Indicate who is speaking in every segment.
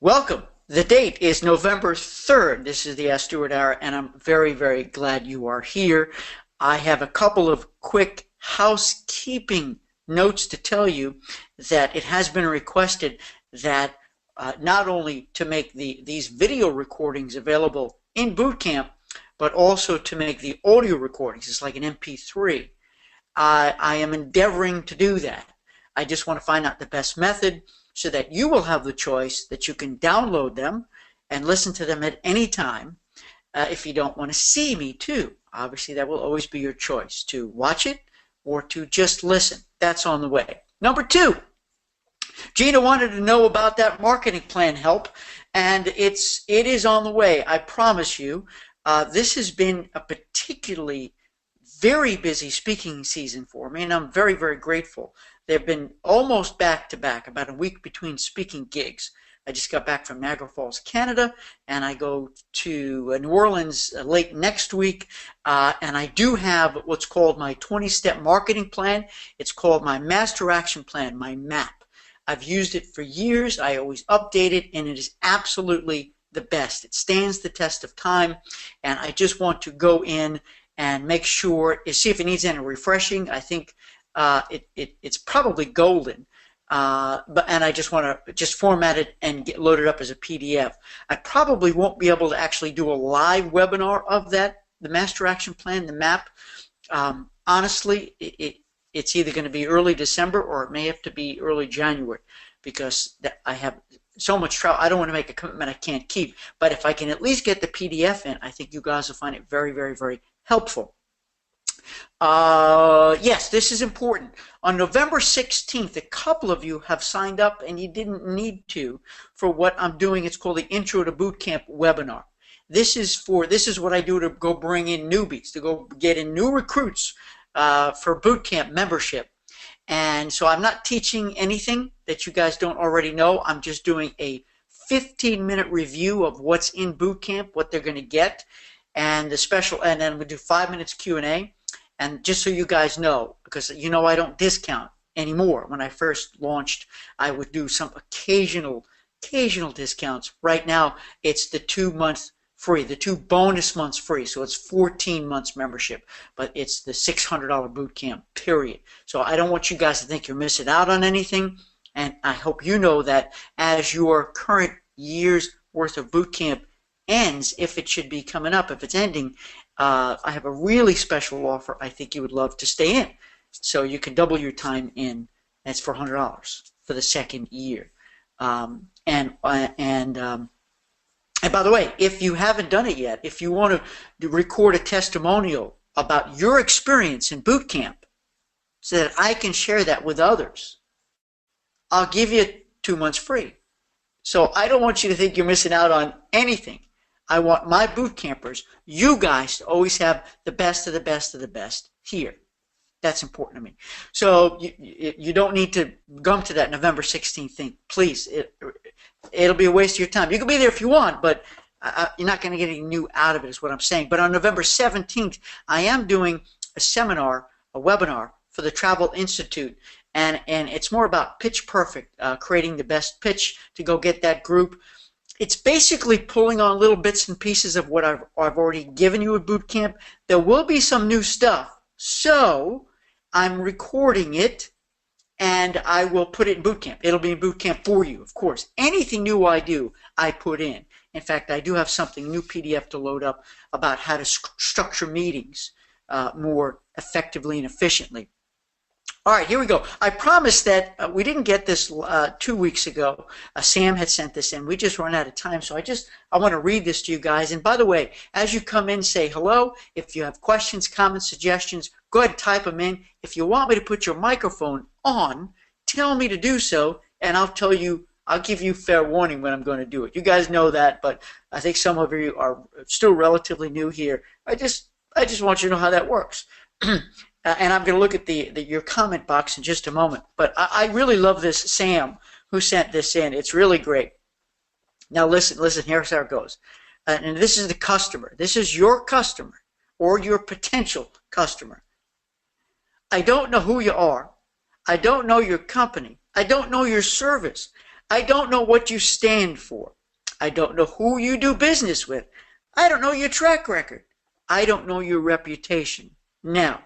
Speaker 1: Welcome. The date is November 3rd. This is the Ask Stuart Hour, and I'm very, very glad you are here. I have a couple of quick housekeeping notes to tell you that it has been requested that not only to make these video recordings available in boot camp, but also to make the audio recordings. It's like an MP3. I am endeavoring to do that. I just want to find out the best method so that you will have the choice that you can download them and listen to them at any time. If you don't want to see me too, obviously that will always be your choice, to watch it or to just listen. That's on the way. Number two, Gina wanted to know about that marketing plan help, and it is on the way. I promise you. This has been a particularly very busy speaking season for me, and I'm very, very grateful. They've been almost back-to-back, about a week between speaking gigs. I just got back from Niagara Falls, Canada, and I go to New Orleans late next week, and I do have what's called my 20-step marketing plan. It's called my Master Action Plan, my MAP. I've used it for years. I always update it, and it is absolutely the best. It stands the test of time, and I just want to go in and make sure, see if it needs any refreshing. I think it's probably golden, and I just want to just format it and get loaded up as a PDF. I probably won't be able to actually do a live webinar of that, the Master Action Plan, the MAP. Honestly, it's either going to be early December or it may have to be early January, because I have so much trouble. I don't want to make a commitment I can't keep. But if I can at least get the PDF in, I think you guys will find it very, very, very helpful. Yes, this is important. On November 16th, a couple of you have signed up, and you didn't need to, for what I'm doing. It's called the Intro to Boot Camp webinar. This is what I do to go bring in newbies, to go get in new recruits for boot camp membership. And so I'm not teaching anything that you guys don't already know. I'm just doing a 15-minute review of what's in boot camp, what they're going to get, and the special. And then we'll do 5 minutes Q&A. And just so you guys know, because you know I don't discount anymore. When I first launched, I would do some occasional discounts. Right now, it's the 2 months free, the 2 bonus months free. So it's 14 months membership, but it's the $600 boot camp, period. So I don't want you guys to think you're missing out on anything. And I hope you know that as your current year's worth of boot camp ends, if it should be coming up, if it's ending, I have a really special offer I think you would love to stay in. So you can double your time in, and it's for $100 for the second year. And by the way, if you haven't done it yet, if you want to record a testimonial about your experience in boot camp so that I can share that with others, I'll give you 2 months free. So I don't want you to think you're missing out on anything. I want my boot campers, you guys, to always have the best of the best of the best here. That's important to me. So you don't need to come to that November 16th thing. Please, it'll be a waste of your time. You can be there if you want, but you're not going to get anything new out of it, is what I'm saying. But on November 17th, I am doing a seminar, a webinar for the Travel Institute, and it's more about pitch perfect, creating the best pitch to go get that group. It's basically pulling on little bits and pieces of what I've already given you at boot camp. There will be some new stuff, so I'm recording it, and I will put it in boot camp. It'll be in boot camp for you, of course. Anything new I do, I put in. In fact, I do have something, new PDF to load up about how to structure meetings more effectively and efficiently. All right, here we go. I promised that we didn't get this 2 weeks ago. Sam had sent this in. We just ran out of time, so I want to read this to you guys. And by the way, as you come in, say hello. If you have questions, comments, suggestions, go ahead and type them in. If you want me to put your microphone on, tell me to do so, and I'll give you fair warning when I'm going to do it. You guys know that, but I think some of you are still relatively new here. I just want you to know how that works. And I'm going to look at your comment box in just a moment. But I really love this, Sam, who sent this in. It's really great. Now listen, here's how it goes. And this is the customer. This is your customer or your potential customer. I don't know who you are. I don't know your company. I don't know your service. I don't know what you stand for. I don't know who you do business with. I don't know your track record. I don't know your reputation. Now,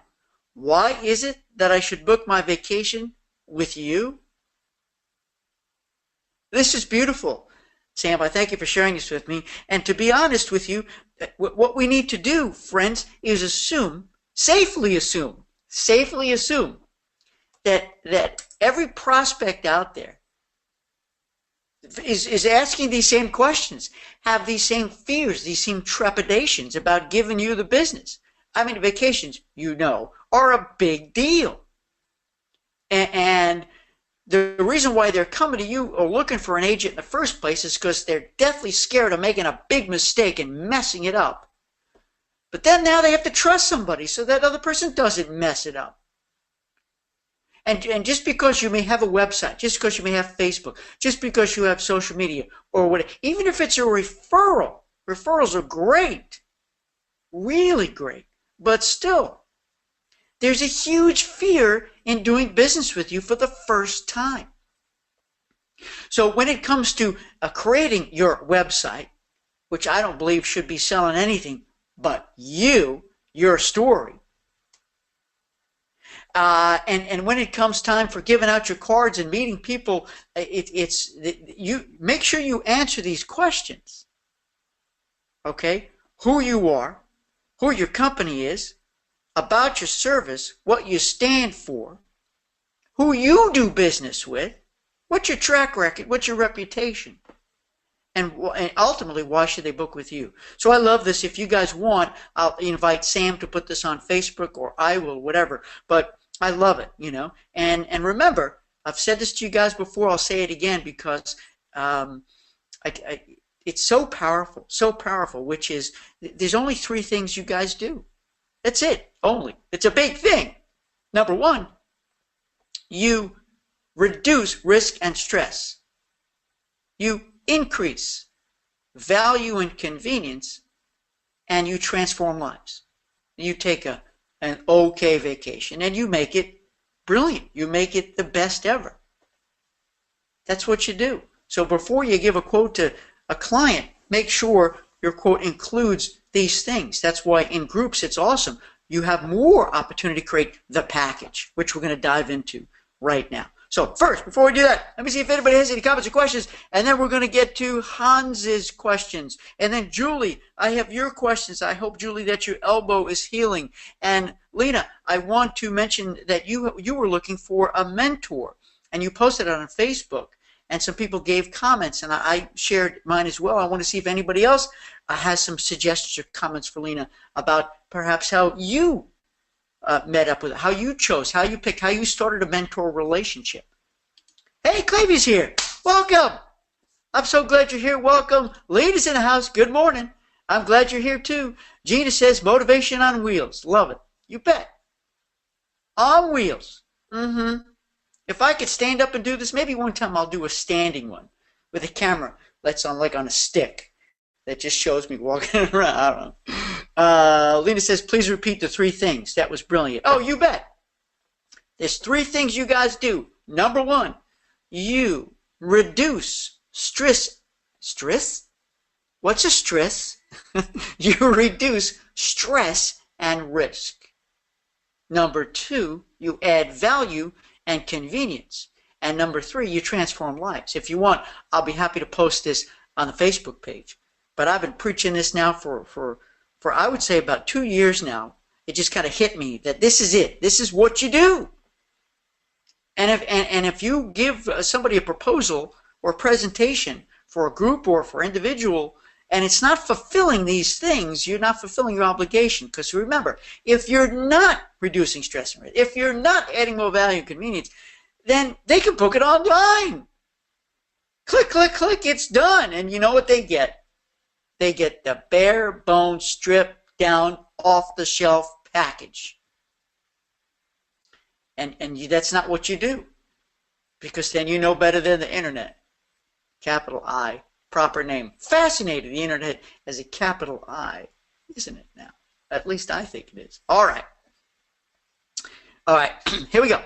Speaker 1: why is it that I should book my vacation with you? This is beautiful. Sam, I thank you for sharing this with me. And to be honest with you, what we need to do, friends, is safely assume that every prospect out there is asking these same questions, have these same fears, these same trepidations about giving you the business. I mean, vacations, are a big deal. And the reason why they're coming to you or looking for an agent in the first place is because they're deathly scared of making a big mistake and messing it up. But then now they have to trust somebody so that other person doesn't mess it up. And just because you may have a website, just because you may have Facebook, just because you have social media or whatever, even if it's a referral, referrals are great, really great, but still, there's a huge fear in doing business with you for the first time. So when it comes to creating your website, which I don't believe should be selling anything but your story, and when it comes time for giving out your cards and meeting people, you make sure you answer these questions. Okay, who you are, who your company is, about your service, what you stand for, who you do business with, what's your track record, what's your reputation, and ultimately, why should they book with you? So I love this. If you guys want, I'll invite Sam to put this on Facebook, or I will, whatever. But I love it, And remember, I've said this to you guys before. I'll say it again because it's so powerful, which is there's only 3 things you guys do. That's it, only. It's a big thing. Number 1, you reduce risk and stress. You increase value and convenience, and you transform lives. You take an okay vacation, and you make it brilliant. You make it the best ever. That's what you do. So before you give a quote to a client, make sure your quote includes these things. That's why in groups it's awesome. You have more opportunity to create the package, which we're going to dive into right now. So first, before we do that, let me see if anybody has any comments or questions, and then we're going to get to Hans's questions. And then Julie, I have your questions. I hope, Julie, that your elbow is healing. And Lena, I want to mention that you were looking for a mentor, and you posted it on Facebook, and some people gave comments, and I shared mine as well. I want to see if anybody else has some suggestions or comments for Lena about perhaps how you met up with it, how you chose, how you picked, how you started a mentor relationship. Hey, Clavey's here. Welcome. I'm so glad you're here. Welcome. Ladies in the house, good morning. I'm glad you're here too. Gina says motivation on wheels. Love it. You bet. On wheels. If I could stand up and do this, maybe one time I'll do a standing one with a camera that's on like on a stick that just shows me walking around. I don't know. Lena says, please repeat the 3 things. That was brilliant. Oh, you bet. There's 3 things you guys do. Number 1, you reduce stress. Stress? What's a stress? You reduce stress and risk. Number 2, you add value and convenience. And number 3, you transform lives. If you want, I'll be happy to post this on the Facebook page. But I've been preaching this now for I would say about 2 years now. It just kind of hit me that this is it. This is what you do. And if you give somebody a proposal or a presentation for a group or for individual, and it's not fulfilling these things, you're not fulfilling your obligation. Because remember, if you're not reducing stress and risk, if you're not adding more value and convenience, then they can book it online. Click, click, click, it's done. And you know what they get? They get the bare bones, stripped down, off the shelf package. And that's not what you do. Because then you know better than the internet. Capital I, proper name. Fascinating, the internet has a capital I, isn't it now? At least I think it is. All right. All right, here we go.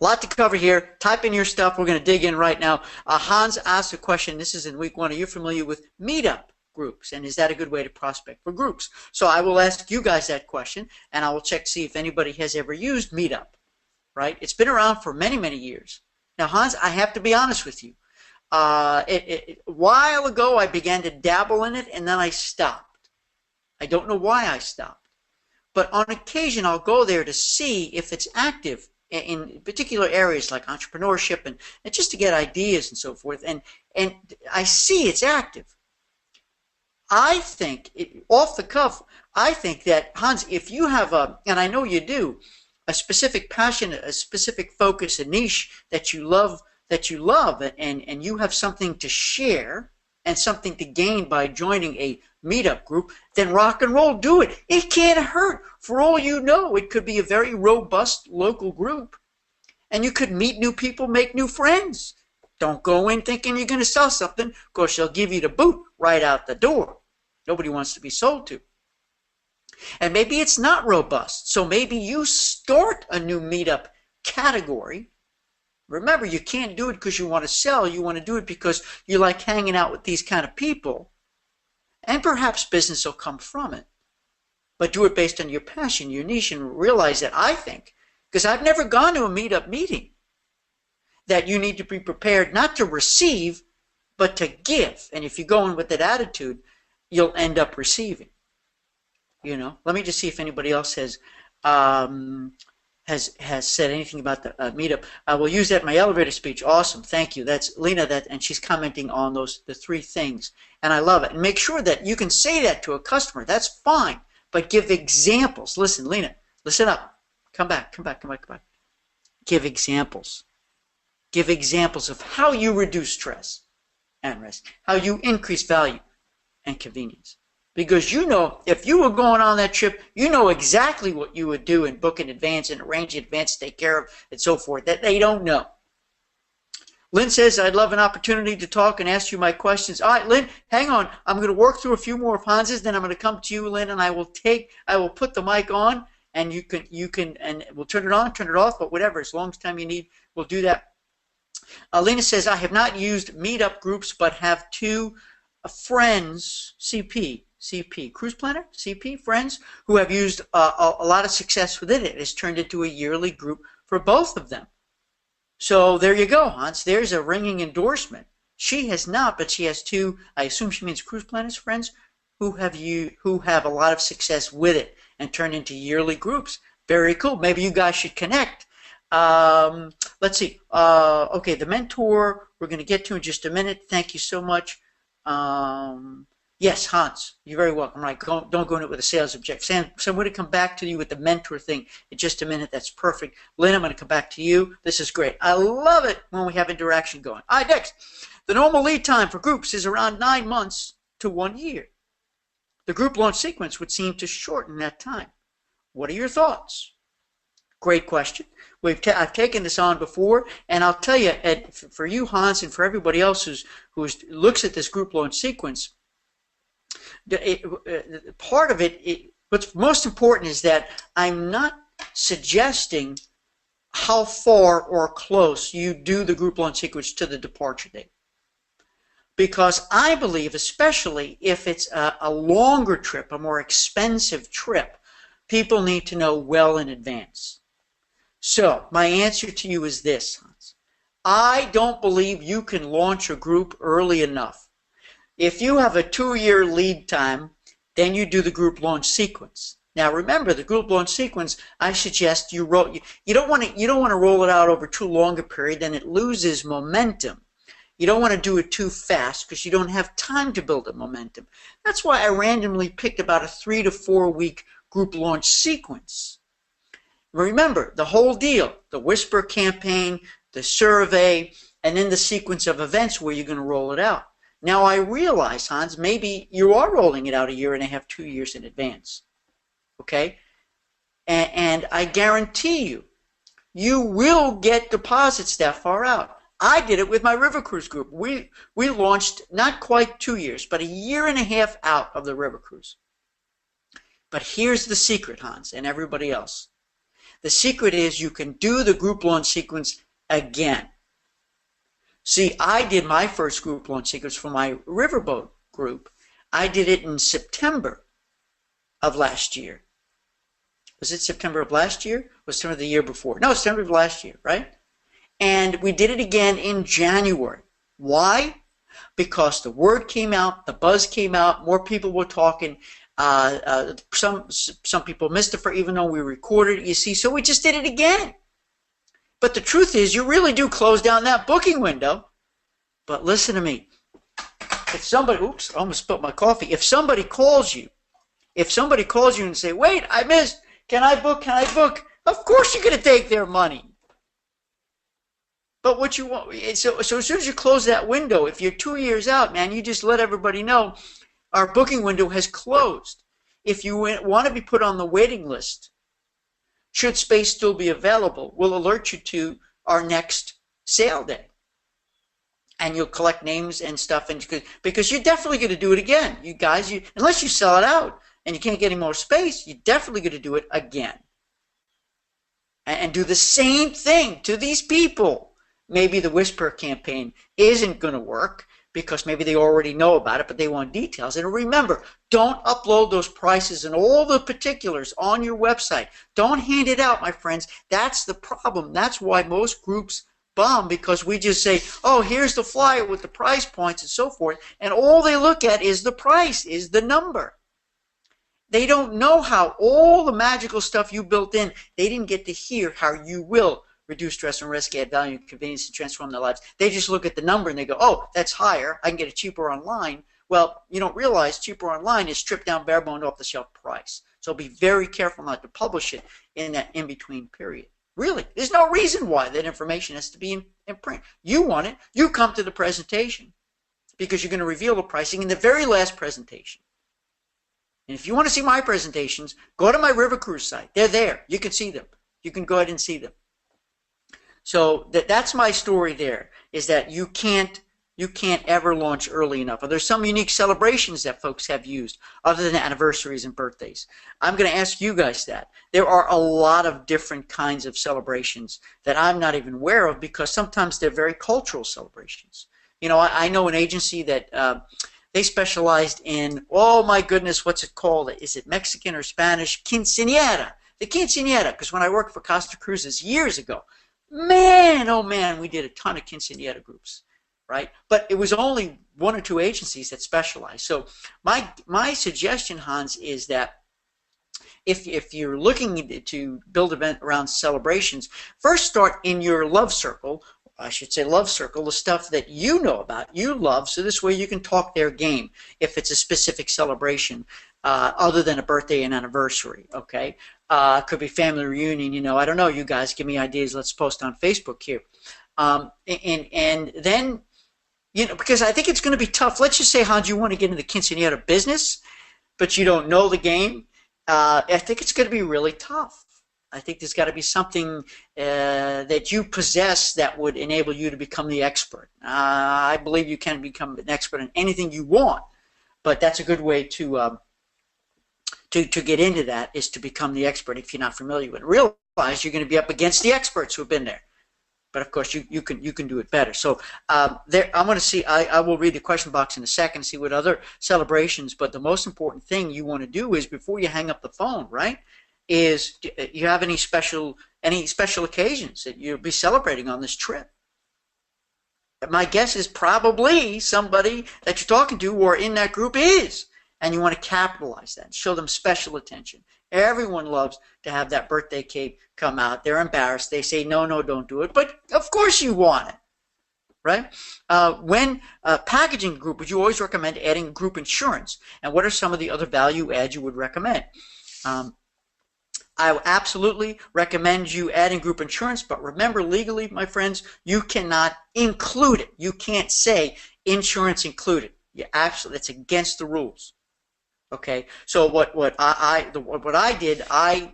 Speaker 1: a lot to cover here. Type in your stuff. We're going to dig in right now. Hans asked a question. This is in week 1. Are you familiar with Meetup groups? And is that a good way to prospect for groups? So I will ask you guys that question, and I will check to see if anybody has ever used Meetup, right? It's been around for many, many years. Now, Hans, I have to be honest with you. A while ago, I began to dabble in it, and then I stopped. I don't know why I stopped. But on occasion, I'll go there to see if it's active in particular areas like entrepreneurship and just to get ideas and so forth. And I see it's active. I think, off the cuff, I think that, Hans, if you have and I know you do, a specific passion, a specific focus, a niche that you love, and you have something to share and something to gain by joining a Meetup group, then rock and roll, do it. It can't hurt. For all you know, it could be a very robust local group, and you could meet new people, make new friends. Don't go in thinking you're going to sell something. Of course, they'll give you the boot right out the door. Nobody wants to be sold to. And maybe it's not robust, so maybe you start a new Meetup category. Remember, you can't do it because you want to sell. You want to do it because you like hanging out with these kind of people. And perhaps business will come from it. But do it based on your passion, your niche, and realize that I think, because I've never gone to a Meetup meeting, that you need to be prepared not to receive, but to give. And if you go in with that attitude, you'll end up receiving. You know, let me just see if anybody else has said anything about the Meetup. I will use that in my elevator speech. Awesome, thank you. That's Lena, and she's commenting on the 3 things, and I love it. And make sure that you can say that to a customer. That's fine, but give examples. Listen, Lena, listen up. Come back. Give examples. Give examples of how you reduce stress and risk, how you increase value and convenience. Because you know, if you were going on that trip, you know exactly what you would do and book in advance and arrange in advance, take care of, and so forth, that they don't know. Lynn says, I'd love an opportunity to talk and ask you my questions. All right, Lynn, hang on. I'm going to work through a few more of Hans's, then I'm going to come to you, Lynn, and I will put the mic on, and you can, and we'll turn it on, turn it off, but whatever, as long as time you need, we'll do that. Lena says, I have not used Meetup groups, but have 2 friends, CP, Cruise Planner, CP, friends, who have used a lot of success within it. It has turned into a yearly group for both of them. So there you go, Hans. There's a ringing endorsement. She has not, but she has 2, I assume she means Cruise Planners friends, who have a lot of success with it and turned into yearly groups. Very cool. Maybe you guys should connect. Let's see. Okay, the mentor we're going to get to in just a minute. Thank you so much. Yes, Hans, you're very welcome. Right, don't go in it with a sales objective. Sam, I'm going to come back to you with the mentor thing in just a minute. That's perfect. Lynn, I'm going to come back to you. This is great. I love it when we have interaction going. All right, next. The normal lead time for groups is around 9 months to 1 year. The group launch sequence would seem to shorten that time. What are your thoughts? Great question. I've taken this on before, and I'll tell you, for you, Hans, and for everybody else who looks at this group launch sequence, part of it, what's most important is that I'm not suggesting how far or close you do the group launch sequence to the departure date. Because I believe, especially if it's a longer trip, a more expensive trip, people need to know well in advance. So my answer to you is this, Hans. I don't believe you can launch a group early enough. If you have a 2-year lead time, then you do the group launch sequence. Now remember, the group launch sequence, I suggest you don't want to roll it out over too long a period, then it loses momentum. You don't want to do it too fast because you don't have time to build a momentum. That's why I randomly picked about a 3 to 4 week group launch sequence. Remember, the whole deal, the whisper campaign, the survey, and then the sequence of events where you're going to roll it out. Now I realize, Hans, maybe you are rolling it out 1.5 years, 2 years in advance. Okay? And I guarantee you, you will get deposits that far out. I did it with my River Cruise group. We launched not quite 2 years, but 1.5 years out of the River Cruise. But here's the secret, Hans, and everybody else. The secret is you can do the group launch sequence again. See, I did my first group launch sequence for my riverboat group. I did it in September of last year. Was it September of last year? Was September the year before? No, September of last year, right? And we did it again in January. Why? Because the word came out, the buzz came out, more people were talking. Some people missed it even though we recorded it, you see. So we just did it again. But the truth is, you really do close down that booking window. But listen to me. If somebody, oops, I almost spilled my coffee. If somebody calls you and say, wait, I missed, can I book? Of course you're going to take their money. But what you want, so as soon as you close that window, if you're 2 years out, man, you just let everybody know our booking window has closed. If you want to be put on the waiting list, should space still be available, we'll alert you to our next sale day. And you'll collect names and stuff, and because you're definitely going to do it again. You guys, unless you sell it out and you can't get any more space, you're definitely going to do it again. And do the same thing to these people. Maybe the Whisper campaign isn't going to work because maybe they already know about it, but they want details. And remember, don't upload those prices and all the particulars on your website. Don't hand it out, my friends. That's the problem. That's why most groups bomb, because we just say, oh, here's the flyer with the price points and so forth, and all they look at is the price, is the number. They don't know how all the magical stuff you built in, they didn't get to hear how you will reduce stress and risk, add value and convenience, and transform their lives. They just look at the number and they go, oh, that's higher. I can get it cheaper online. Well, you don't realize cheaper online is stripped down, bare boned, off the shelf price. So be very careful not to publish it in that in-between period. Really, there's no reason why that information has to be in print. You want it, you come to the presentation because you're going to reveal the pricing in the very last presentation. And if you want to see my presentations, go to my River Cruise site. They're there. You can see them. You can go ahead and see them. So that's my story there, is that you can't ever launch early enough. There's some unique celebrations that folks have used other than anniversaries and birthdays. I'm going to ask you guys that. There are a lot of different kinds of celebrations that I'm not even aware of because sometimes they're very cultural celebrations. You know, I know an agency that they specialized in, oh my goodness, what's it called? Is it Mexican or Spanish? Quinceañera. The quinceañera, because when I worked for Costa Cruises years ago, man, oh man, we did a ton of quinceañera groups, right? But it was only one or two agencies that specialized. So my suggestion, Hans, is that if you're looking to build an event around celebrations, first start in your love circle. I should say love circle, the stuff that you know about, you love, so this way you can talk their game if it's a specific celebration other than a birthday and anniversary, okay? Could be family reunion, you know, I don't know, you guys give me ideas, let's post on Facebook here. And then, you know, because I think it's going to be tough. Let's just say, Hans, you want to get into the quinceañera business, but you don't know the game. I think it's going to be really tough. I think there's got to be something that you possess that would enable you to become the expert. I believe you can become an expert in anything you want, but that's a good way to get into that, is to become the expert if you're not familiar with it. Realize you're going to be up against the experts who have been there, but of course you can do it better. So there, I'm going to see. I will read the question box in a second, see what other celebrations. But the most important thing you want to do is, before you hang up the phone, right, is you have any special occasions that you'll be celebrating on this trip. My guess is probably somebody that you're talking to or in that group is, and you want to capitalize that, show them special attention. Everyone loves to have that birthday cake come out. They're embarrassed. They say, no, don't do it. But of course you want it, right? When packaging group, would you always recommend adding group insurance? And what are some of the other value adds you would recommend? I absolutely recommend you adding group insurance, but remember, legally, my friends, you cannot include it. You can't say insurance included. You absolutely, it's against the rules. Okay, so what I did, I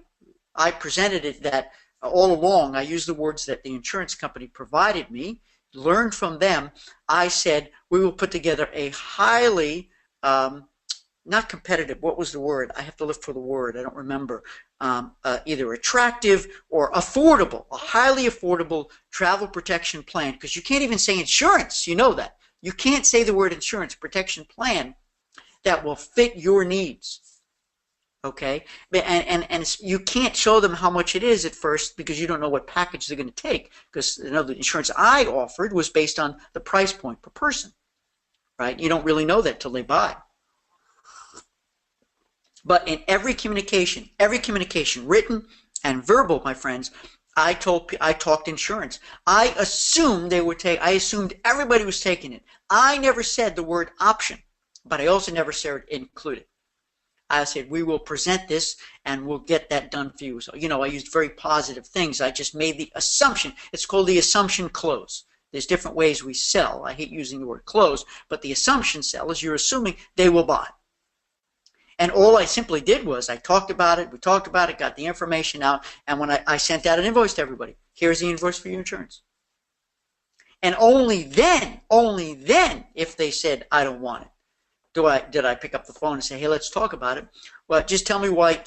Speaker 1: presented it that all along I used the words that the insurance company provided me, learned from them. I said we will put together a highly not competitive. What was the word? I have to look for the word. I don't remember. Either attractive or affordable, a highly affordable travel protection plan, because you can't even say insurance. You know that. You can't say the word insurance protection plan that will fit your needs. Okay, and you can't show them how much it is at first because you don't know what package they're going to take, because the insurance I offered was based on the price point per person, right? You don't really know that till they buy. But in every communication, written and verbal, my friends, I talked insurance. I assumed I assumed everybody was taking it. I never said the word option, but I also never said included. I said, we will present this and we'll get that done for you. So, I used very positive things. I just made the assumption. It's called the assumption close. There's different ways we sell. I hate using the word close, but the assumption sell is you're assuming they will buy. And all I simply did was I talked about it, we talked about it, got the information out, and when I sent out an invoice to everybody, here's the invoice for your insurance. And only then, if they said, I don't want it, did I pick up the phone and say, hey, let's talk about it. Well, just tell me why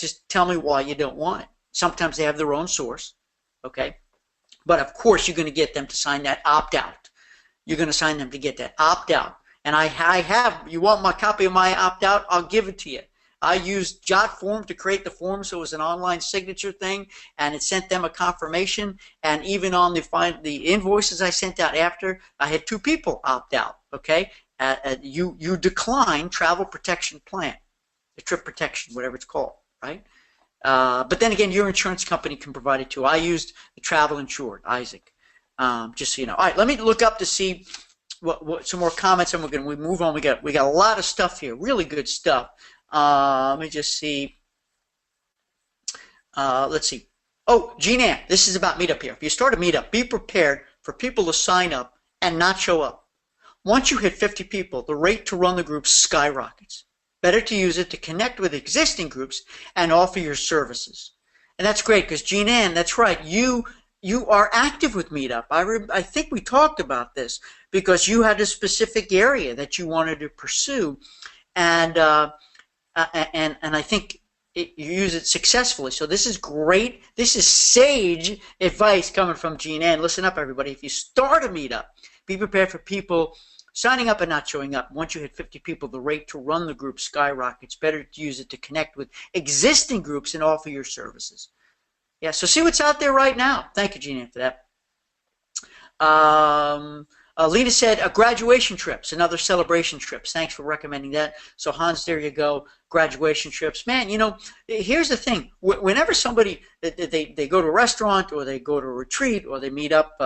Speaker 1: you don't want it. Sometimes they have their own source, okay? But of course you're going to get them to sign that opt-out. You're going to sign them to get that opt-out. And I have, you want my copy of my opt-out? I'll give it to you. I used JotForm to create the form, so it was an online signature thing, and it sent them a confirmation. And even on the invoices I sent out after, I had 2 people opt out, okay? You decline travel protection plan, the trip protection, whatever it's called, right? But then again, your insurance company can provide it too. I used the Travel Insured, Isaac, just so you know. All right, let me look up to see what some more comments, and we move on. We got a lot of stuff here, really good stuff. Let me just see. Let's see. Oh, Jean Ann, this is about Meetup here. If you start a Meetup, be prepared for people to sign up and not show up. Once you hit 50 people, the rate to run the group skyrockets. Better to use it to connect with existing groups and offer your services. And that's great because, Jean Ann, that's right. You are active with Meetup. I think we talked about this because you had a specific area that you wanted to pursue, and I think you use it successfully. So this is great. This is sage advice coming from Jean Ann. Listen up, everybody. If you start a Meetup, be prepared for people signing up and not showing up. Once you hit 50 people, the rate to run the group skyrockets. Better to use it to connect with existing groups and offer your services. Yeah, so see what's out there right now. Thank you, Jean Ann, for that. Lena said graduation trips and other celebration trips. Thanks for recommending that. So Hans, there you go. Graduation trips. Man, here's the thing. Whenever somebody, they go to a restaurant or they go to a retreat or they meet up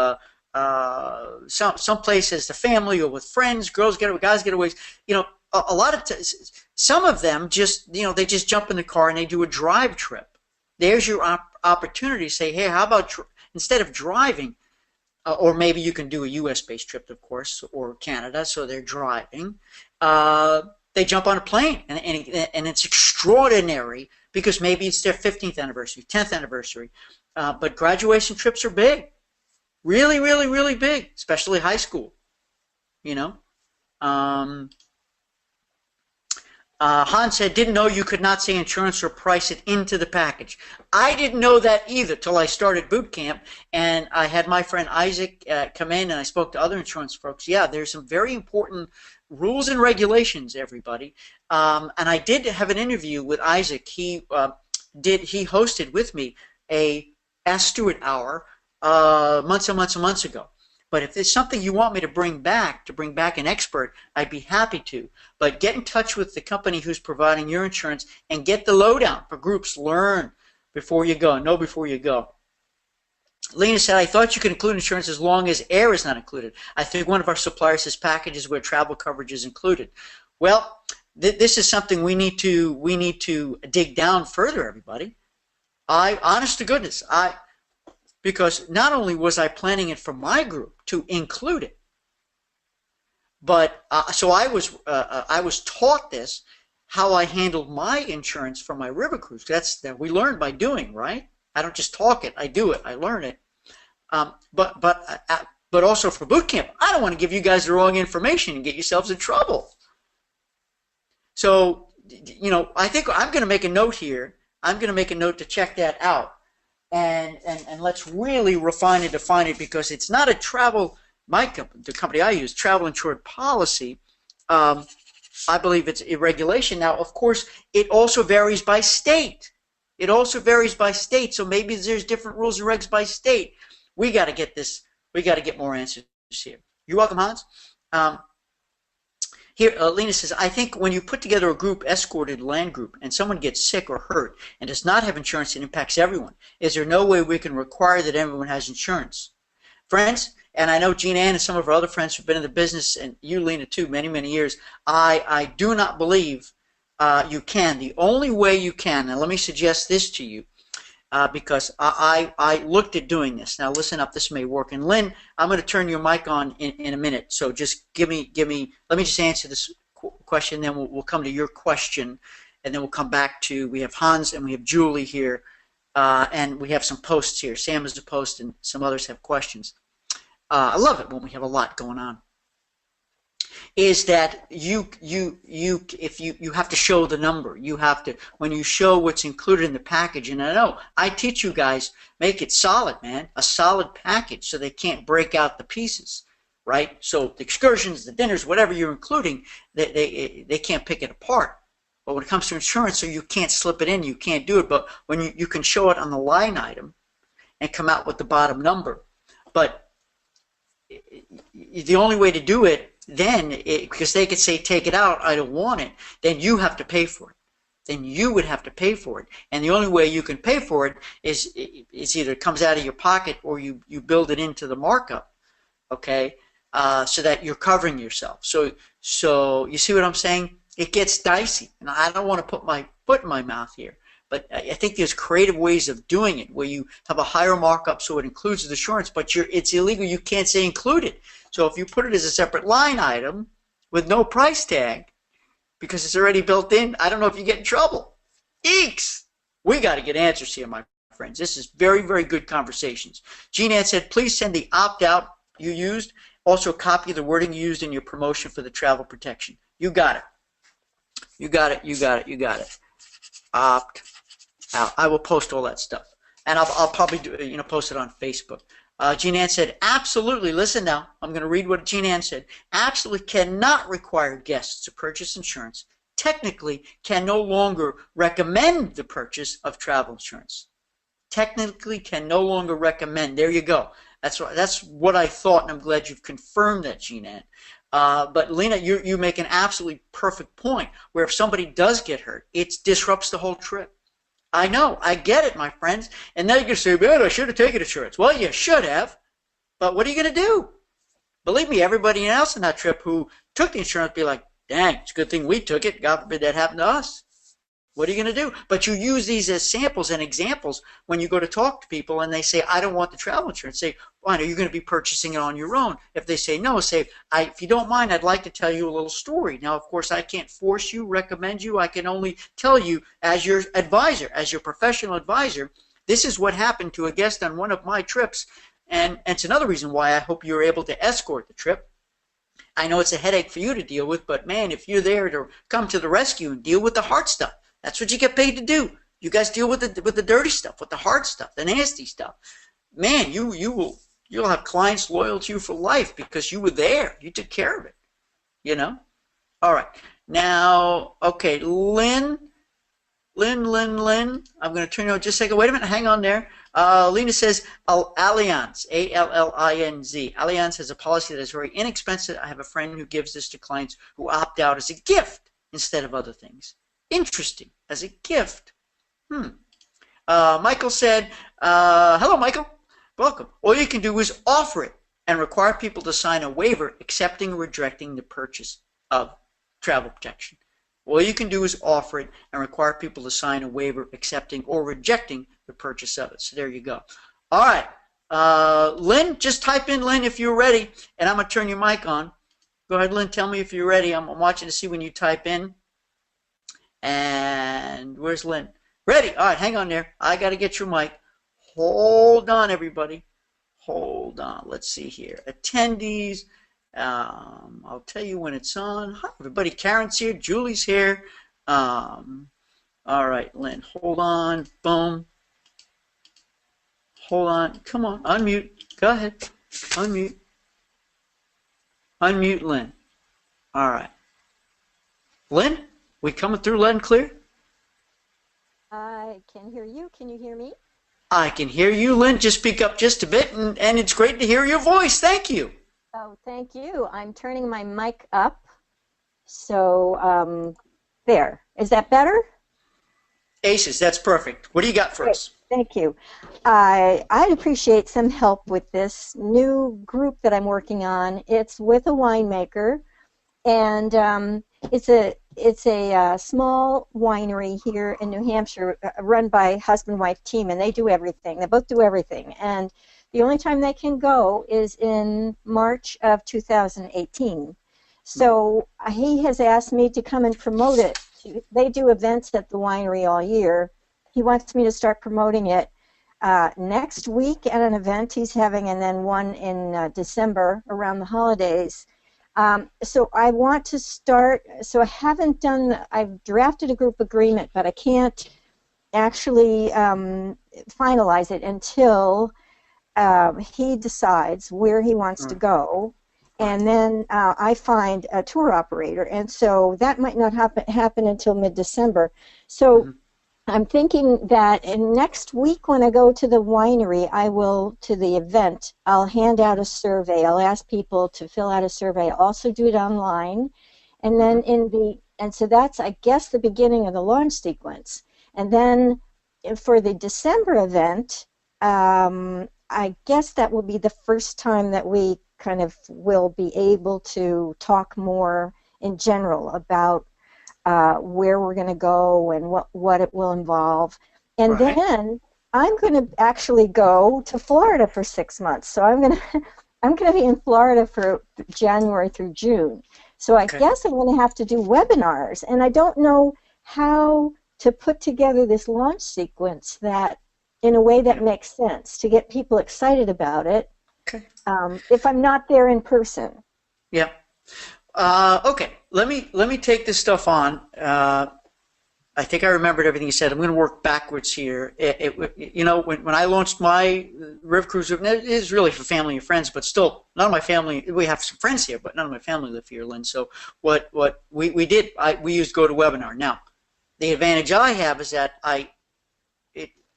Speaker 1: someplace as the family or with friends, girls get away, guys get away, a lot of some of them just, they just jump in the car and they do a drive trip. There's your opportunity to say, hey, how about instead of driving, or maybe you can do a U.S.-based trip, of course, or Canada, so they're driving. They jump on a plane, and it's extraordinary because maybe it's their 15th anniversary, 10th anniversary. But graduation trips are big, really, really, really big, especially high school. Hans said, didn't know you could not say insurance or price it into the package. I didn't know that either till I started boot camp, and I had my friend Isaac come in, and I spoke to other insurance folks. Yeah, there's some very important rules and regulations, everybody. And I did have an interview with Isaac. He hosted with me a Ask Stuart Hour months and months and months ago. But if there's something you want me to bring back an expert, I'd be happy to. But get in touch with the company who's providing your insurance and get the lowdown for groups. Learn before you go. Know before you go. Lena said, I thought you could include insurance as long as air is not included. I think one of our suppliers has packages where travel coverage is included. Well, this is something we need to dig down further, everybody. Honest to goodness, because not only was I planning it for my group to include it, but so I was taught this, how I handled my insurance for my river cruise. That we learn by doing, right? I don't just talk it, I do it, I learn it. But also for boot camp, I don't want to give you guys the wrong information and get yourselves in trouble. So you know, I think I'm going to make a note here. I'm going to make a note to check that out. And let's really refine and define it, because it's not a travel, the company I use, travel insured policy. I believe it's a regulation. Now, of course, it also varies by state. It also varies by state. So maybe there's different rules and regs by state. We got to get this. We got to get more answers here. You're welcome, Hans. Here, Lena says, I think when you put together a group, escorted land group, and someone gets sick or hurt and does not have insurance, it impacts everyone. Is there no way we can require that everyone has insurance? Friends, and I know Jean Ann and some of our other friends who've been in the business, and you, Lena, too, many, many years, I do not believe you can. The only way you can, and let me suggest this to you, because I looked at doing this. Now listen up, this may work. And Lynn, I'm going to turn your mic on in a minute. So just let me just answer this question, then we'll come to your question, and then we'll come back to, we have Hans and we have Julie here, and we have some posts here. Sam has a post and some others have questions. I love it when we have a lot going on. Is that you have to show the number. You have to, when you show what's included in the package, and I know I teach you guys, make it solid, man, a solid package, so they can't break out the pieces, right? So the excursions, the dinners, whatever you're including, they can't pick it apart. But when it comes to insurance, so you can't slip it in, you can't do it. But when you can show it on the line item and come out with the bottom number. But the only way to do it then, because they could say, take it out, I don't want it, then you have to pay for it. Then you would have to pay for it. And the only way you can pay for it is either it comes out of your pocket or you build it into the markup, okay, so that you're covering yourself. So you see what I'm saying? It gets dicey. And I don't want to put my foot in my mouth here. But I think there's creative ways of doing it where you have a higher markup so it includes the insurance, but it's illegal. You can't say included. So if you put it as a separate line item with no price tag, because it's already built in, I don't know if you get in trouble. Eeks! We got to get answers here, my friends. This is very, very good conversations. Jean Ann said, please send the opt-out you used. Also copy the wording you used in your promotion for the travel protection. You got it. You got it. You got it. You got it. Opt out. I will post all that stuff, and I'll probably do, post it on Facebook. Jean Ann said, absolutely. Listen now. I'm going to read what Jean Ann said. Absolutely cannot require guests to purchase insurance. Technically, can no longer recommend the purchase of travel insurance. Technically, can no longer recommend. There you go. That's right. That's what I thought, and I'm glad you've confirmed that, Jean Ann. But Lena, you make an absolutely perfect point, where if somebody does get hurt, it disrupts the whole trip. I know, I get it, my friends. And now you're going to say, man, I should have taken insurance. Well, you should have, but what are you going to do? Believe me, everybody else on that trip who took the insurance be like, dang, it's a good thing we took it. God forbid that happened to us. What are you going to do? But you use these as samples and examples when you go to talk to people and they say, I don't want the travel insurance. Say, fine, are you going to be purchasing it on your own? If they say no, say, if you don't mind, I'd like to tell you a little story. Now, of course, I can't force you, recommend you. I can only tell you as your advisor, as your professional advisor, this is what happened to a guest on one of my trips. And it's another reason why I hope you're able to escort the trip. I know it's a headache for you to deal with, but man, if you're there to come to the rescue and deal with the hard stuff, that's what you get paid to do. You guys deal with the dirty stuff, with the hard stuff, the nasty stuff. Man, you'll have clients loyal to you for life because you were there. You took care of it. All right. Now, okay, Lynn. I'm going to turn you on just a second. Wait a minute. Hang on there. Lena says, Allianz, A-L-L-I-N-Z. Allianz has a policy that is very inexpensive. I have a friend who gives this to clients who opt out as a gift instead of other things. Interesting, as a gift. Michael said, hello, Michael. Welcome. All you can do is offer it and require people to sign a waiver accepting or rejecting the purchase of travel protection. All you can do is offer it and require people to sign a waiver accepting or rejecting the purchase of it. So there you go. All right. Lynn, just type in, Lynn, if you're ready, and I'm going to turn your mic on. Go ahead, Lynn. Tell me if you're ready. I'm watching to see when you type in. And where's Lynn? Ready. All right, hang on there. I got to get your mic. Hold on, everybody. Hold on. Let's see here. Attendees. I'll tell you when it's on. Hi, everybody. Karen's here. Julie's here. All right, Lynn, hold on. Boom. Hold on. Come on. Unmute. Go ahead. Unmute. Unmute Lynn. All right. Lynn, we coming through loud and clear?
Speaker 2: I can hear you. Can you hear me?
Speaker 1: I can hear you, Lynn. Just speak up just a bit, and it's great to hear your voice. Thank you.
Speaker 2: Oh, thank you. I'm turning my mic up. So there. Is that better?
Speaker 1: Aces, that's perfect. What do you got for
Speaker 2: Great.
Speaker 1: us?
Speaker 2: Thank you. I'd appreciate some help with this new group that I'm working on. It's with a winemaker, and it's a small winery here in New Hampshire, run by husband-wife team, and they do everything. They both do everything, and the only time they can go is in March of 2018. So he has asked me to come and promote it. They do events at the winery all year. He wants me to start promoting it next week at an event he's having, and then one in December around the holidays. So I want to start, so I haven't done, I've drafted a group agreement, but I can't actually finalize it until he decides where he wants to go, and then I find a tour operator, and so that might not happen until mid-December. So I'm thinking that next week when I go to the winery, to the event, I'll hand out a survey. I'll ask people to fill out a survey. I'll also do it online. And then so that's, I guess, the beginning of the launch sequence. And then for the December event, I guess that will be the first time that we kind of will be able to talk more in general about where we're going to go and what it will involve. And then I'm going to actually go to Florida for 6 months. So I'm going to be in Florida for January through June. So I guess I'm going to have to do webinars, and I don't know how to put together this launch sequence that in a way that makes sense to get people excited about it. If I'm not there in person.
Speaker 1: Yeah. Okay. Let me take this stuff on. I think I remembered everything you said. I'm going to work backwards here. When I launched my Riv Cruise, it is really for family and friends, but still, none of my family. We have some friends here, but none of my family live here, Lynn. So what we did, we used GoToWebinar. Now, the advantage I have is that I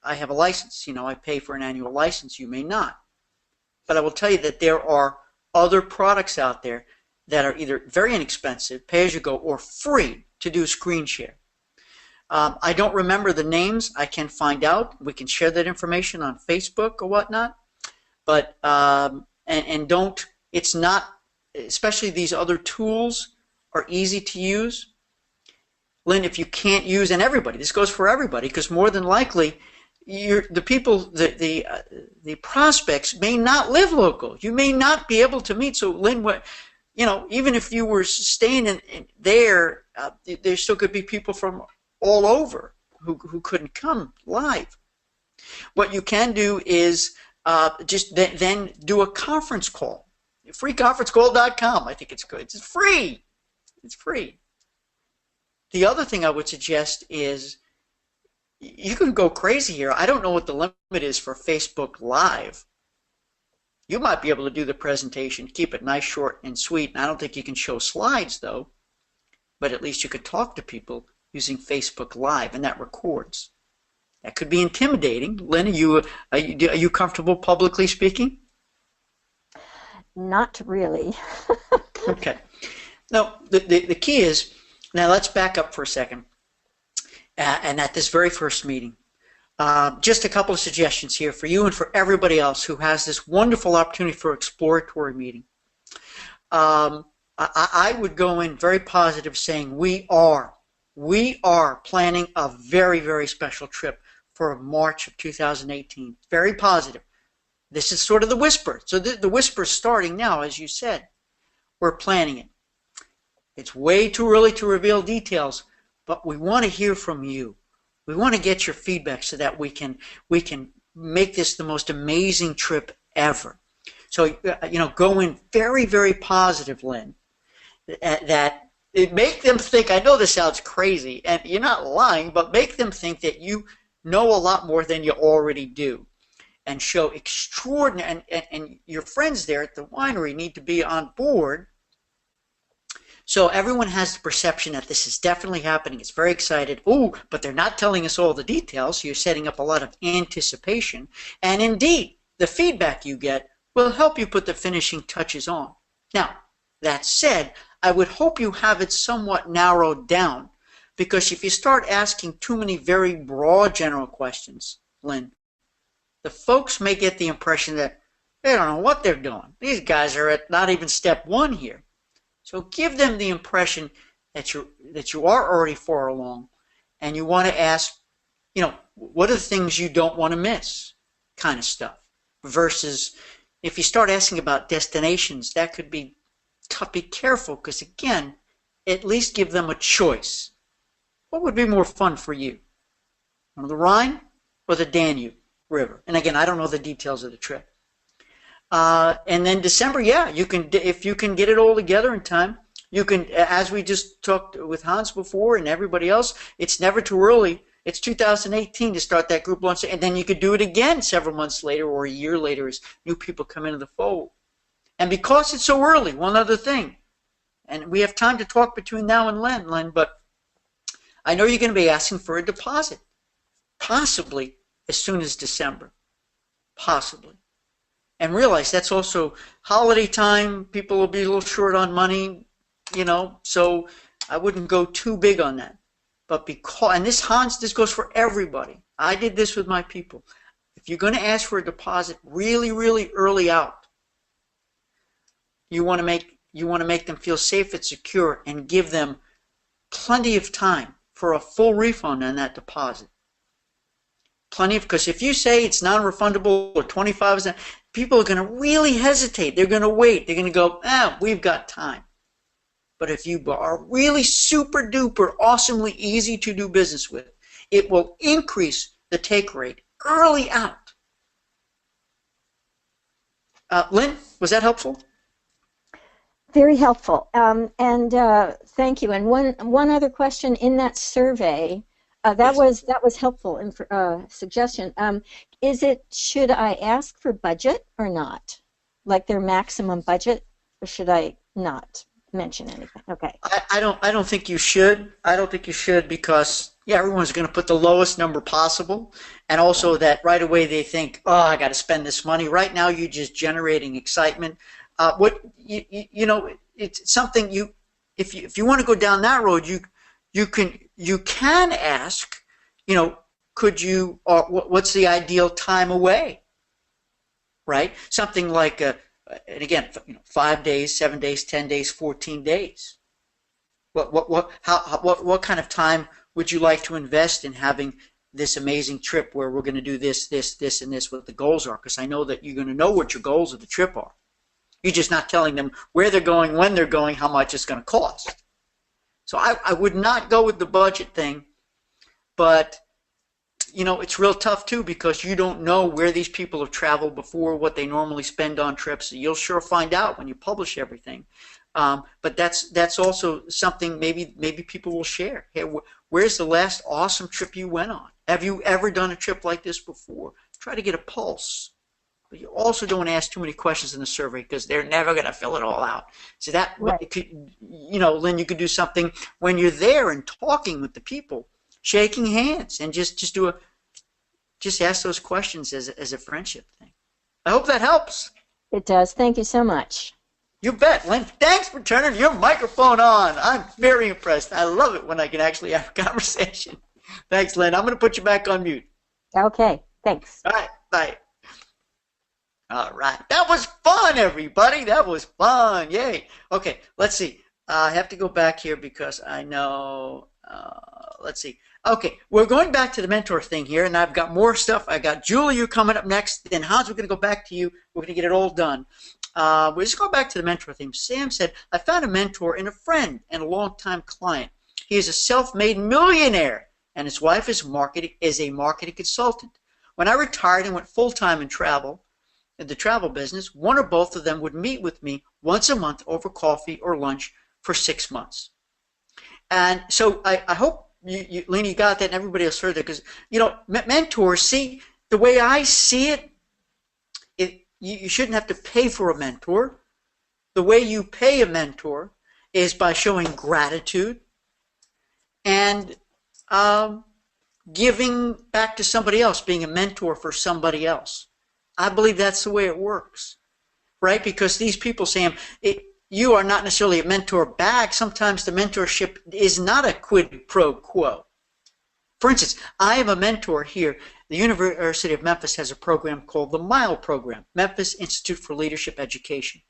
Speaker 1: have a license. I pay for an annual license. You may not, but I will tell you that there are other products out there that are either very inexpensive, pay-as-you-go, or free to do screen share. I don't remember the names. I can find out. We can share that information on Facebook or whatnot. But it's not, especially these other tools are easy to use. Lynn, if you can't use, and everybody, this goes for everybody, because more than likely, the people, the prospects may not live local. You may not be able to meet. So, Lynn, even if you were staying there still could be people from all over who couldn't come live. What you can do is just then do a conference call. Freeconferencecall.com. I think it's good. It's free. It's free. The other thing I would suggest is you can go crazy here. I don't know what the limit is for Facebook Live. You might be able to do the presentation, keep it nice, short, and sweet. And I don't think you can show slides, though. But at least you could talk to people using Facebook Live, and that records. That could be intimidating. Lynn, are you comfortable publicly speaking?
Speaker 2: Not really.
Speaker 1: Okay. Now, the key is, now let's back up for a second. And at this very first meeting, just a couple of suggestions here for you and for everybody else who has this wonderful opportunity for exploratory meeting. I would go in very positive, saying we are planning a very, very special trip for March of 2018. Very positive. This is sort of the whisper. So the whisper is starting now, as you said. We're planning it. It's way too early to reveal details, but we want to hear from you. We want to get your feedback so that we can make this the most amazing trip ever. So go in very, very positive, Lynn, that It make them think, I know this sounds crazy, and you're not lying, but make them think that you know a lot more than you already do, and show extraordinary, and your friends there at the winery need to be on board. So everyone has the perception that this is definitely happening. It's very excited. Oh, but they're not telling us all the details. So you're setting up a lot of anticipation. And indeed, the feedback you get will help you put the finishing touches on. Now, that said, I would hope you have it somewhat narrowed down, because if you start asking too many very broad general questions, Lynn, the folks may get the impression that they don't know what they're doing. These guys are at not even step one here. So give them the impression that you are already far along, and you want to ask, what are the things you don't want to miss, kind of stuff. Versus if you start asking about destinations, that could be tough. Be careful, because again, at least give them a choice. What would be more fun for you, the Rhine or the Danube River? And again, I don't know the details of the trip. And then December, yeah, you can, if you can get it all together in time, you can, as we just talked with Hans before and everybody else, it's never too early. It's 2018 to start that group lunch, and then you could do it again several months later or a year later as new people come into the fold. And because it's so early, one other thing, and we have time to talk between now and Len, but I know you're going to be asking for a deposit, possibly as soon as December, possibly. And realize that's also holiday time. People will be a little short on money, so I wouldn't go too big on that. But because, and this goes for everybody. I did this with my people. If you're going to ask for a deposit really, really early out, you want to make them feel safe and secure, and give them plenty of time for a full refund on that deposit. Because if you say it's non-refundable or 25%, people are going to really hesitate. They're going to wait. They're going to go, we've got time. But if you are really super duper awesomely easy to do business with, it will increase the take rate early out. Lynn, was that helpful?
Speaker 2: Very helpful. Thank you. And one other question in that survey. That was helpful suggestion. Should I ask for budget or not? Like their maximum budget, or should I not mention anything? Okay.
Speaker 1: I don't think you should. I don't think you should, because everyone's going to put the lowest number possible, and also that right away they think, I got to spend this money. Right now you're just generating excitement. It's something if you want to go down that road, you can ask, could you, what's the ideal time away, right? Something like, and again, 5 days, 7 days, 10 days, 14 days. What kind of time would you like to invest in having this amazing trip where we're going to do this, and this, what the goals are? Because I know that you're going to know what your goals of the trip are. You're just not telling them where they're going, when they're going, how much it's going to cost. So I would not go with the budget thing, but it's real tough too, because you don't know where these people have traveled before, what they normally spend on trips. You'll sure find out when you publish everything. But that's also something maybe people will share. Hey, where's the last awesome trip you went on? Have you ever done a trip like this before? Try to get a pulse. But you also don't want to ask too many questions in the survey, because they're never going to fill it all out. So that, right. Lynn, you could do something when you're there and talking with the people, shaking hands, and just ask those questions as a friendship thing. I hope that helps.
Speaker 2: It does. Thank you so much.
Speaker 1: You bet, Lynn. Thanks for turning your microphone on. I'm very impressed. I love it when I can actually have a conversation. Thanks, Lynn. I'm going to put you back on mute.
Speaker 2: Okay. Thanks.
Speaker 1: All right. Bye. All right. That was fun, everybody. That was fun. Yay. Okay, let's see. I have to go back here because I know, let's see. Okay, we're going back to the mentor thing here, and I've got more stuff. I got Julie, you coming up next. Then Hans, we're going to go back to you. We're going to get it all done. We're just going back to the mentor thing. Sam said, I found a mentor in a friend and a longtime client. He is a self-made millionaire, and his wife is a marketing consultant. When I retired and went full-time in the travel business, one or both of them would meet with me once a month over coffee or lunch for 6 months. And so I hope Lena, you got that, and everybody else heard that, because mentors. See, the way I see it, you shouldn't have to pay for a mentor. The way you pay a mentor is by showing gratitude and giving back to somebody else, being a mentor for somebody else. I believe that's the way it works, right? Because these people, Sam, you are not necessarily a mentor back. Sometimes the mentorship is not a quid pro quo. For instance, I am a mentor here. The University of Memphis has a program called the MILE program, Memphis Institute for Leadership Education.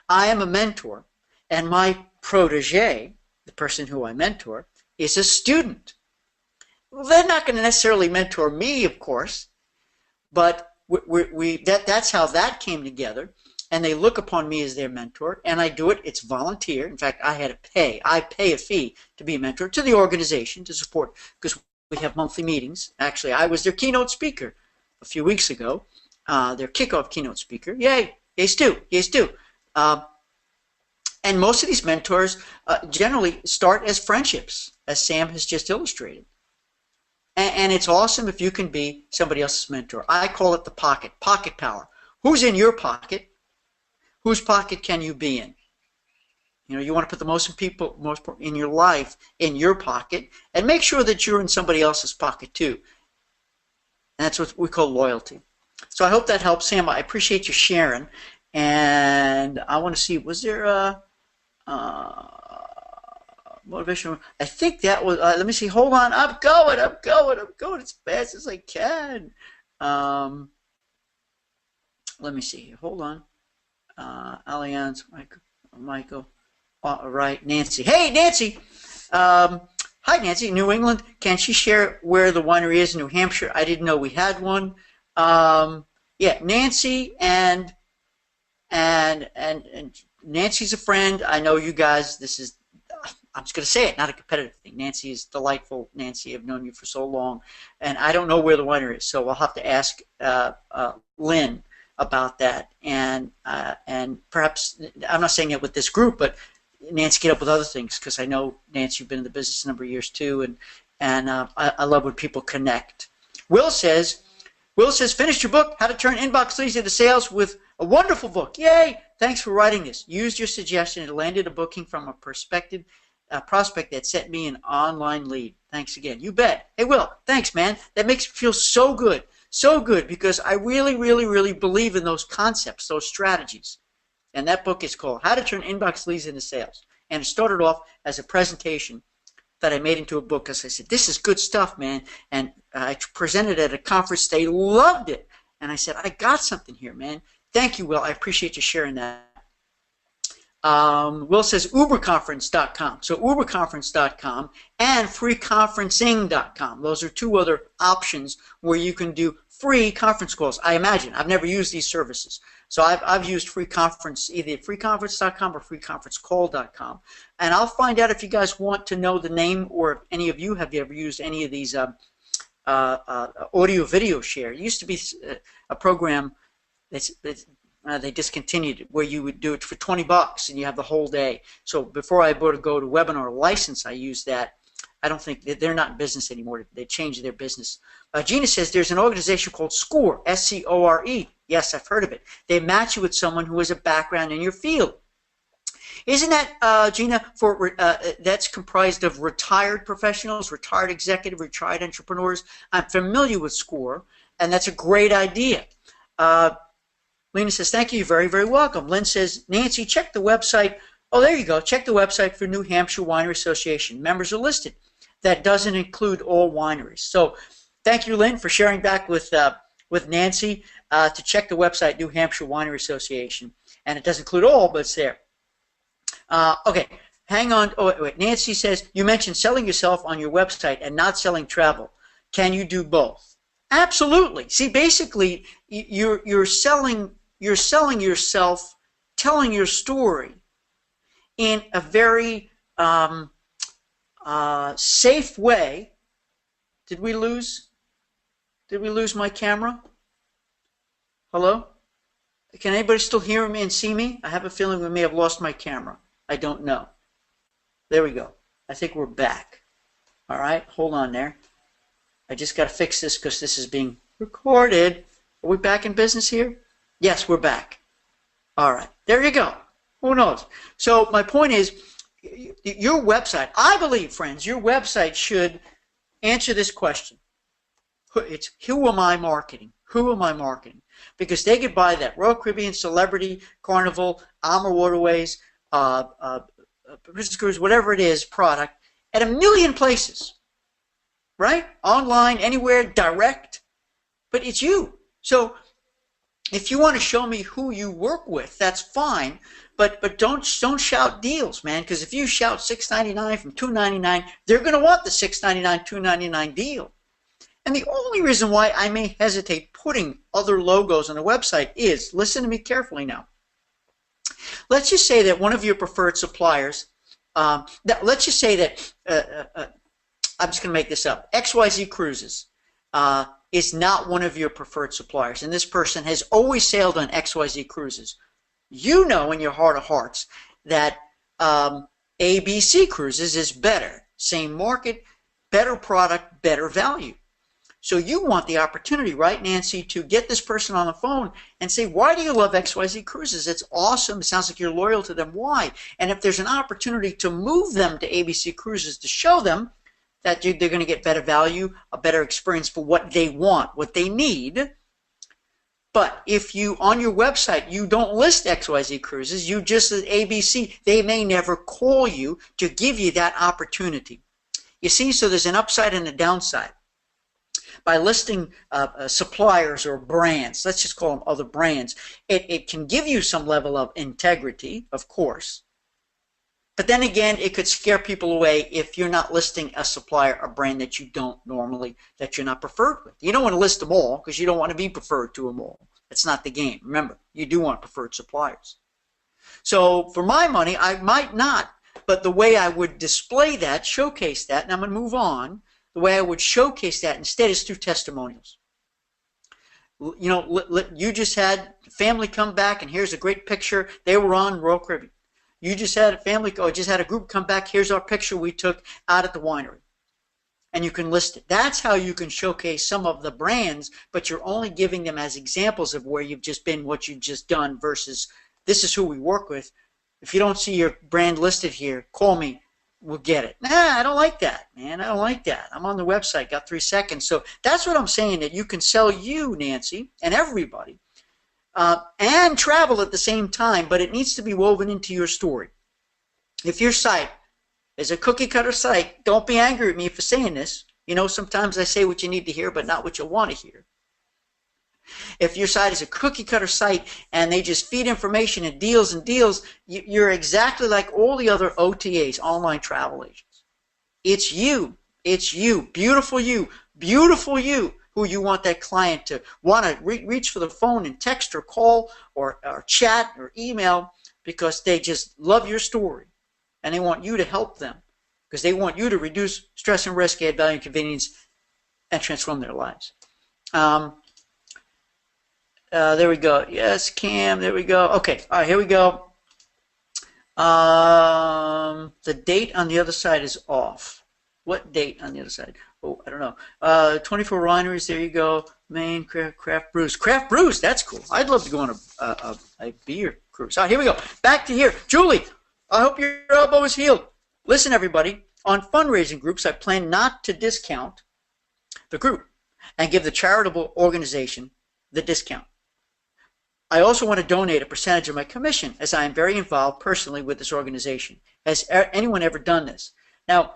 Speaker 1: I am a mentor, and my protege, the person who I mentor, is a student. Well, they're not going to necessarily mentor me, of course, but that's how that came together. And they look upon me as their mentor, and I do it. It's volunteer. In fact, I pay a fee to be a mentor to the organization to support, because we have monthly meetings. Actually, I was their keynote speaker a few weeks ago, their kickoff keynote speaker. Yay, yay, Stu, yay, Stu. And most of these mentors generally start as friendships, as Sam has just illustrated. And it's awesome if you can be somebody else's mentor. I call it the pocket power. Who's in your pocket? Whose pocket can you be in? You want to put the most in your life in your pocket, and make sure that you're in somebody else's pocket too. And that's what we call loyalty. So I hope that helps, Sam. I appreciate you sharing. And I want to see, was there a motivation? I think that was, let me see, hold on. I'm going as fast as I can. Let me see, hold on. Allianz, Michael, right, Nancy. Hey, Nancy. Hi, Nancy. New England. Can she share where the winery is in New Hampshire? I didn't know we had one. Yeah, Nancy and Nancy's a friend. I know you guys. This is, I'm just going to say it, not a competitive thing. Nancy is delightful. Nancy, I've known you for so long, and I don't know where the winery is, so I'll have to ask Lynn about that, and perhaps, I'm not saying it with this group, but Nancy get up with other things, because I know, Nancy, you've been in the business a number of years too, and I love when people connect. Will says, finished your book, How to Turn Inbox Leads into Sales, with a wonderful book. Yay! Thanks for writing this. Used your suggestion. It landed a booking from a prospect that sent me an online lead. Thanks again. You bet. Hey, Will, thanks, man. That makes me feel so good. So good, because I really, really, really believe in those concepts, those strategies. And that book is called How to Turn Inbox Leads into Sales. And it started off as a presentation that I made into a book, because I said, this is good stuff, man. And I presented at a conference. They loved it. And I said, I got something here, man. Thank you, Will. I appreciate you sharing that. Will says uberconference.com. So uberconference.com and freeconferencing.com. Those are two other options where you can do free conference calls. I imagine. I've never used these services. So I've used free conference, either freeconference.com or freeconferencecall.com. And I'll find out if you guys want to know the name, or if any of you have ever used any of these audio video share. It used to be a program that's they discontinued it, where you would do it for $20 and you have the whole day. So before I go to webinar license, I use that. I don't think they're not in business anymore. They changed their business. Gina says there's an organization called SCORE, S-C-O-R-E. Yes, I've heard of it. They match you with someone who has a background in your field. Isn't that, Gina, that's comprised of retired professionals, retired executive, retired entrepreneurs? I'm familiar with SCORE, and that's a great idea. Lena says, thank you, you're very, very welcome. Lynn says, Nancy, check the website. Oh, there you go. Check the website for New Hampshire Winery Association. Members are listed. That doesn't include all wineries. So thank you, Lynn, for sharing back with Nancy to check the website, New Hampshire Winery Association. And it doesn't include all, but it's there. Okay, hang on. Oh, wait. Nancy says, you mentioned selling yourself on your website and not selling travel. Can you do both? Absolutely. See, basically, you're selling yourself, telling your story in a very safe way. Did we lose my camera? Hello? Can anybody still hear me and see me? I have a feeling we may have lost my camera. I don't know. There we go. I think we're back. All right, hold on there. I just got to fix this because this is being recorded. Are we back in business here? Yes, we're back. All right, there you go. Who knows? So my point is, your website, I believe, friends, your website should answer this question. It's who am I marketing? Who am I marketing? Because they could buy that Royal Caribbean, Celebrity, Carnival, Amber Waterways, Princess Cruise, whatever it is, product at a million places, right? Online, anywhere, direct, but it's you. So if you want to show me who you work with, that's fine, but don't shout deals, man, because if you shout $6.99 from $2.99, they're going to want the $6.99, $2.99 deal. And the only reason why I may hesitate putting other logos on the website is, listen to me carefully now. Let's just say that one of your preferred suppliers, let's just say that, I'm just going to make this up, XYZ Cruises is not one of your preferred suppliers, and this person has always sailed on XYZ Cruises. You know in your heart of hearts that ABC Cruises is better. Same market, better product, better value. So you want the opportunity, right, Nancy, to get this person on the phone and say, why do you love XYZ Cruises? It's awesome. It sounds like you're loyal to them. Why? And if there's an opportunity to move them to ABC Cruises to show them that they're going to get better value, a better experience for what they want, what they need. But if you, on your website, you don't list XYZ Cruises, you just list ABC, they may never call you to give you that opportunity. You see, so there's an upside and a downside. By listing suppliers or brands, let's just call them other brands, it can give you some level of integrity, of course. But then again, it could scare people away if you're not listing a supplier or brand that you don't normally, that you're not preferred with. You don't want to list them all because you don't want to be preferred to them all. That's not the game. Remember, you do want preferred suppliers. So for my money, I might not, but the way I would display that, showcase that, and I'm going to move on, the way I would showcase that instead is through testimonials. You know, you just had family come back, and here's a great picture. They were on Royal Caribbean. You just had a family, or just had a group come back. Here's our picture we took out at the winery. And you can list it. That's how you can showcase some of the brands, but you're only giving them as examples of where you've just been, what you've just done, versus this is who we work with. If you don't see your brand listed here, call me. We'll get it. Nah, I don't like that, man. I don't like that. I'm on the website, got 3 seconds. So that's what I'm saying, that you can sell you, Nancy, and everybody, and travel at the same time, but it needs to be woven into your story. If your site is a cookie-cutter site, don't be angry at me for saying this. You know, sometimes I say what you need to hear, but not what you want to hear. If your site is a cookie-cutter site and they just feed information and deals, you're exactly like all the other OTAs, online travel agents. It's you. It's you. Beautiful you. Beautiful you, who you want that client to want to reach for the phone and text or call or chat or email because they just love your story and they want you to help them because they want you to reduce stress and risk, add value and convenience, and transform their lives. There we go. Yes, Cam. There we go. Okay. All right. Here we go. The date on the other side is off. What date on the other side? Oh, I don't know. 24 wineries. There you go. Maine craft brews. Craft brews. That's cool. I'd love to go on a beer cruise. All right. Here we go. Back to here. Julie, I hope your elbow is healed. Listen, everybody. On fundraising groups, I plan not to discount the group and give the charitable organization the discount. I also want to donate a percentage of my commission as I am very involved personally with this organization. Has anyone ever done this? Now,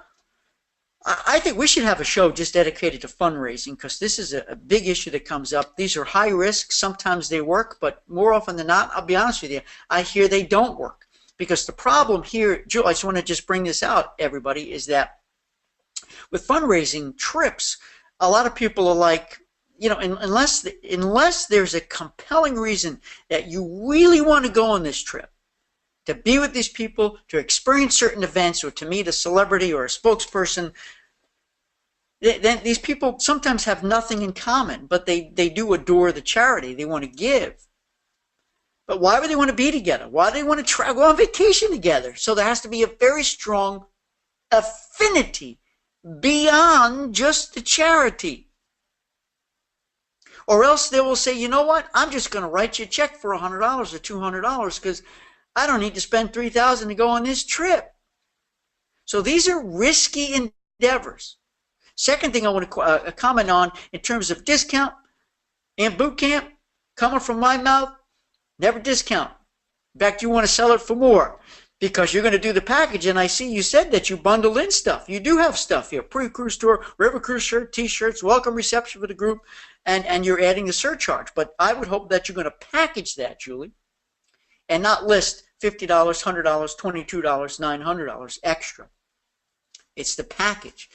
Speaker 1: I think we should have a show just dedicated to fundraising because this is a big issue that comes up. These are high risk. Sometimes they work, but more often than not, I'll be honest with you, I hear they don't work. Because the problem here, Joe, I just want to just bring this out, everybody, is that with fundraising trips, a lot of people are like, you know, unless there's a compelling reason that you really want to go on this trip, to be with these people, to experience certain events, or to meet a celebrity or a spokesperson, then these people sometimes have nothing in common, but they do adore the charity. They want to give. But why would they want to be together? Why do they want to go on vacation together? So there has to be a very strong affinity beyond just the charity. Or else they will say, you know what, I'm just going to write you a check for $100 or $200 because I don't need to spend $3,000 to go on this trip. So these are risky endeavors. Second thing I want to comment on in terms of discount and boot camp, coming from my mouth, never discount. In fact, you want to sell it for more because you're going to do the package. And I see you said that you bundle in stuff. You do have stuff here. Pre-cruise tour, river cruise shirt, t-shirts, welcome reception for the group, and you're adding the surcharge. But I would hope that you're going to package that, Julie, and not list $50, $100, $22, $900 extra. It's the package.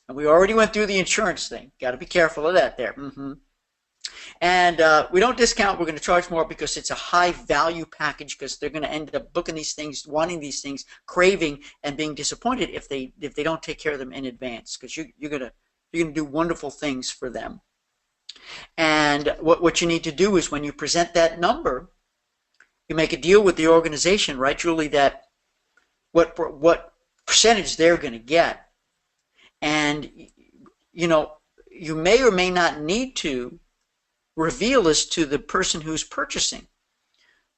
Speaker 1: And we already went through the insurance thing. Got to be careful of that there. And we don't discount. We're going to charge more because it's a high value package because they're going to end up booking these things, wanting these things, craving, and being disappointed if they don't take care of them in advance because you're going to do wonderful things for them. And what you need to do is when you present that number, you make a deal with the organization, right, Julie, that what percentage they're going to get. And, you know, you may or may not need to reveal this to the person who's purchasing.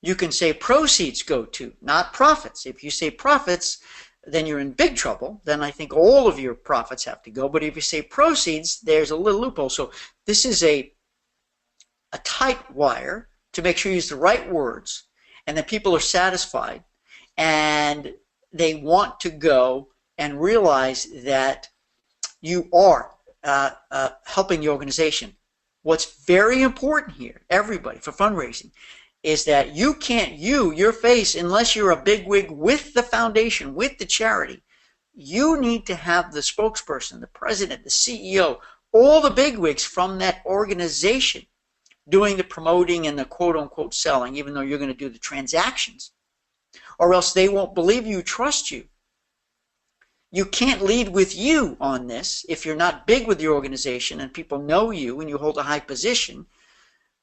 Speaker 1: You can say proceeds go to, not profits. If you say profits, then you're in big trouble. Then I think all of your profits have to go. But if you say proceeds, there's a little loophole. So this is a tight wire to make sure you use the right words and that people are satisfied and they want to go and realize that you are helping the organization. What's very important here, everybody, for fundraising, is that you can't, your face, unless you're a bigwig with the foundation, with the charity, you need to have the spokesperson, the president, the CEO, all the bigwigs from that organization doing the promoting and the quote-unquote selling, even though you're going to do the transactions, or else they won't believe you, trust you. You can't lead with you on this if you're not big with your organization and people know you and you hold a high position,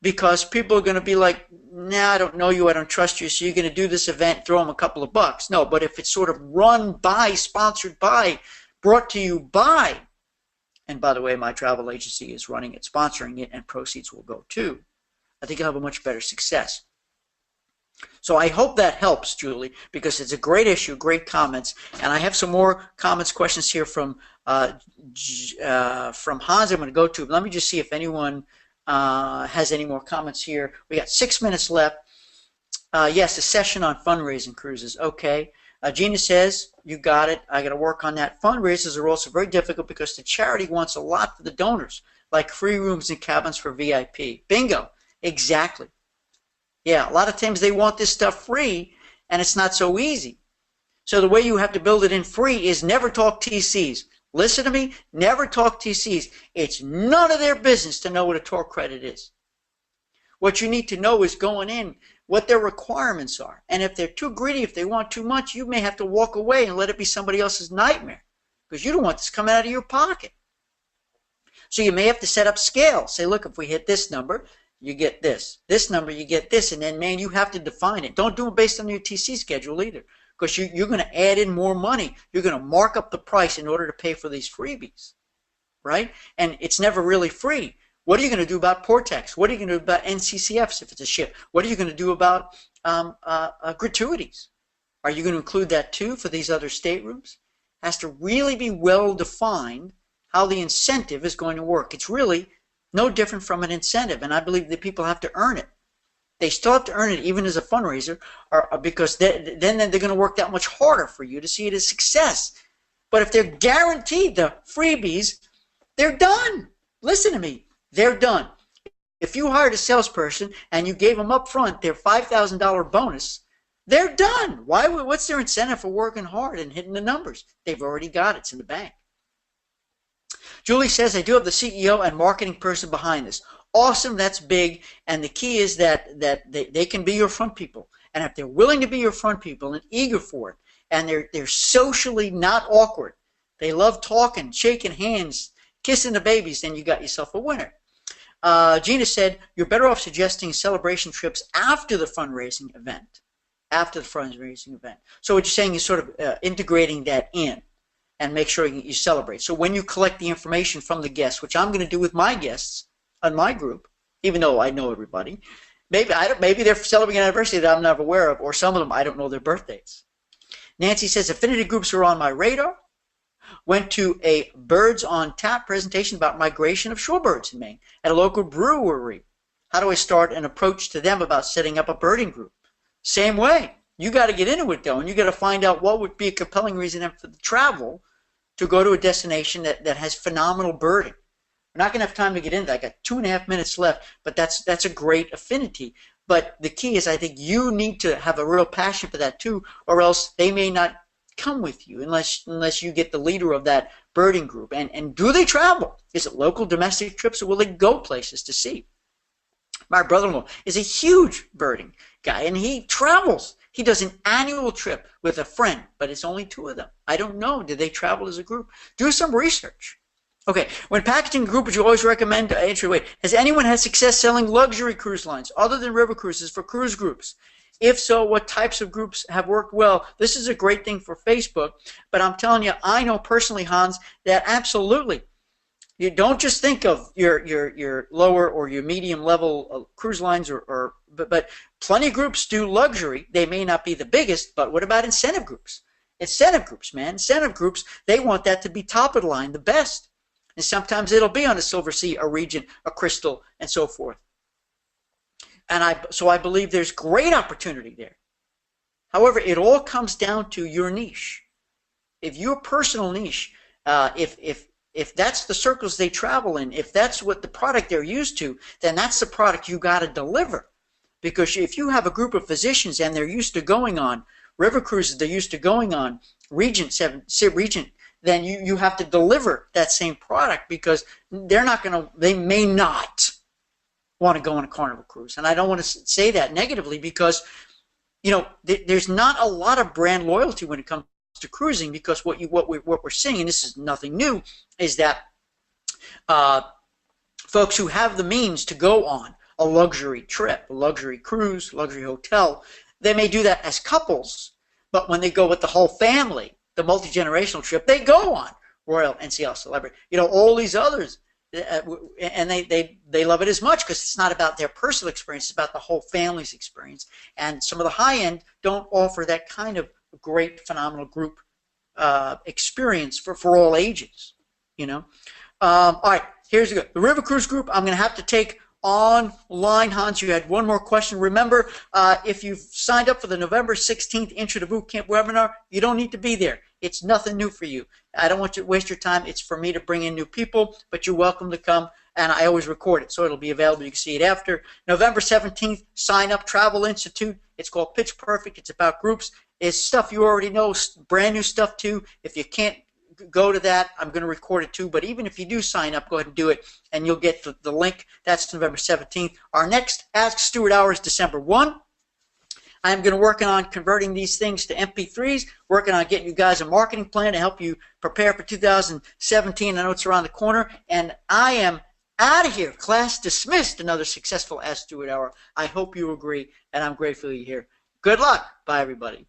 Speaker 1: because people are going to be like, nah, I don't know you, I don't trust you, so you're going to do this event, throw them a couple of bucks. No, but if it's sort of run by, sponsored by, brought to you by, and by the way, my travel agency is running it, sponsoring it, and proceeds will go too, I think you'll have a much better success. So I hope that helps, Julie, because it's a great issue, great comments. And I have some more comments, questions here from Hans I'm going to go to. Let me just see if anyone has any more comments here. We got 6 minutes left. Yes, a session on fundraising cruises. Okay. Gina says, you got it. I got to work on that. Fundraisers are also very difficult because the charity wants a lot for the donors, like free rooms and cabins for VIP. Bingo. Exactly. Yeah, a lot of times they want this stuff free, and it's not so easy. So the way you have to build it in free is never talk TCs. Listen to me, never talk TCs. It's none of their business to know what a tour credit is. What you need to know is going in what their requirements are. And if they're too greedy, if they want too much, you may have to walk away and let it be somebody else's nightmare because you don't want this coming out of your pocket. So you may have to set up scale. Say, look, if we hit this number, you get this. This number, you get this. And then, man, you have to define it. Don't do it based on your TC schedule either, because you're going to add in more money. You're going to mark up the price in order to pay for these freebies, right? And it's never really free. What are you going to do about port tax? What are you going to do about NCCFs if it's a ship? What are you going to do about gratuities? Are you going to include that too for these other staterooms? It has to really be well defined how the incentive is going to work. It's really no different from an incentive, and I believe that people have to earn it. They still have to earn it even as a fundraiser, because then they're going to work that much harder for you to see it as success. But if they're guaranteed the freebies, they're done. Listen to me. They're done. If you hired a salesperson and you gave them up front their $5,000 bonus, they're done. What's their incentive for working hard and hitting the numbers? They've already got it. It's in the bank. Julie says, I do have the CEO and marketing person behind this. Awesome, that's big, and the key is that they can be your front people. And if they're willing to be your front people and eager for it, and they're socially not awkward, they love talking, shaking hands, kissing the babies, then you got yourself a winner. Gina said, you're better off suggesting celebration trips after the fundraising event. After the fundraising event. So what you're saying is sort of integrating that in. and make sure you celebrate. So when you collect the information from the guests, which I'm going to do with my guests on my group, even though I know everybody, maybe they're celebrating an anniversary that I'm not aware of, or some of them I don't know their birthdays. Nancy says affinity groups are on my radar. Went to a Birds on Tap presentation about migration of shorebirds in Maine at a local brewery. How do I start an approach to them about setting up a birding group? Same way. You got to get into it, though, and you got to find out what would be a compelling reason for the travel to go to a destination that has phenomenal birding. We're not going to have time to get into that. I got 2.5 minutes left, but that's a great affinity. But the key is I think you need to have a real passion for that too, or else they may not come with you unless you get the leader of that birding group. And do they travel? Is it local domestic trips, or will they go places to see? My brother-in-law is a huge birding guy, and he travels. He does an annual trip with a friend, but it's only 2 of them. I don't know. Did they travel as a group? Do some research. Okay, when packaging a group, would you always recommend entry? Wait, has anyone had success selling luxury cruise lines other than river cruises for cruise groups? If so, what types of groups have worked well? This is a great thing for Facebook, but I'm telling you, I know personally, Hans, that absolutely. You don't just think of your lower or your medium level cruise lines, but plenty of groups do luxury. They may not be the biggest, but what about incentive groups? Incentive groups, man. Incentive groups, they want that to be top of the line, the best. And sometimes it'll be on a Silver Sea, a Regent, a Crystal, and so forth. And so I believe there's great opportunity there. However, it all comes down to your niche. If your personal niche, if that's the circles they travel in, if that's what the product they're used to, then that's the product you got to deliver. Because if you have a group of physicians and they're used to going on river cruises, they're used to going on Regent, then you have to deliver that same product, because they may not want to go on a Carnival cruise. And I don't want to say that negatively, because there's not a lot of brand loyalty when it comes to cruising, because what we're seeing, and this is nothing new, is that folks who have the means to go on a luxury trip, a luxury cruise, luxury hotel, they may do that as couples, but when they go with the whole family, the multi-generational trip, they go on Royal, NCL, Celebrity, all these others, and they love it as much, because it's not about their personal experience, it's about the whole family's experience. And some of the high-end don't offer that kind of great, phenomenal group experience for all ages. All right, here's the River Cruise Group. I'm going to have to take online. Hans, you had one more question. Remember, if you've signed up for the November 16th Intro to Boot Camp webinar, you don't need to be there. It's nothing new for you. I don't want you to waste your time. It's for me to bring in new people, but you're welcome to come, and I always record it, so it'll be available. You can see it after. November 17th, sign up, Travel Institute. It's called Pitch Perfect. It's about groups. It's stuff you already know, brand new stuff too. If you can't go to that, I'm going to record it too, but even if you do sign up, go ahead and do it, and you'll get the link. That's November 17th. Our next Ask Stuart Hour is December 1. I'm going to work on converting these things to MP3s, working on getting you guys a marketing plan to help you prepare for 2017. I know it's around the corner, and I am out of here. Class dismissed. Another successful Ask Stuart Hour. I hope you agree, and I'm grateful you're here. Good luck. Bye, everybody.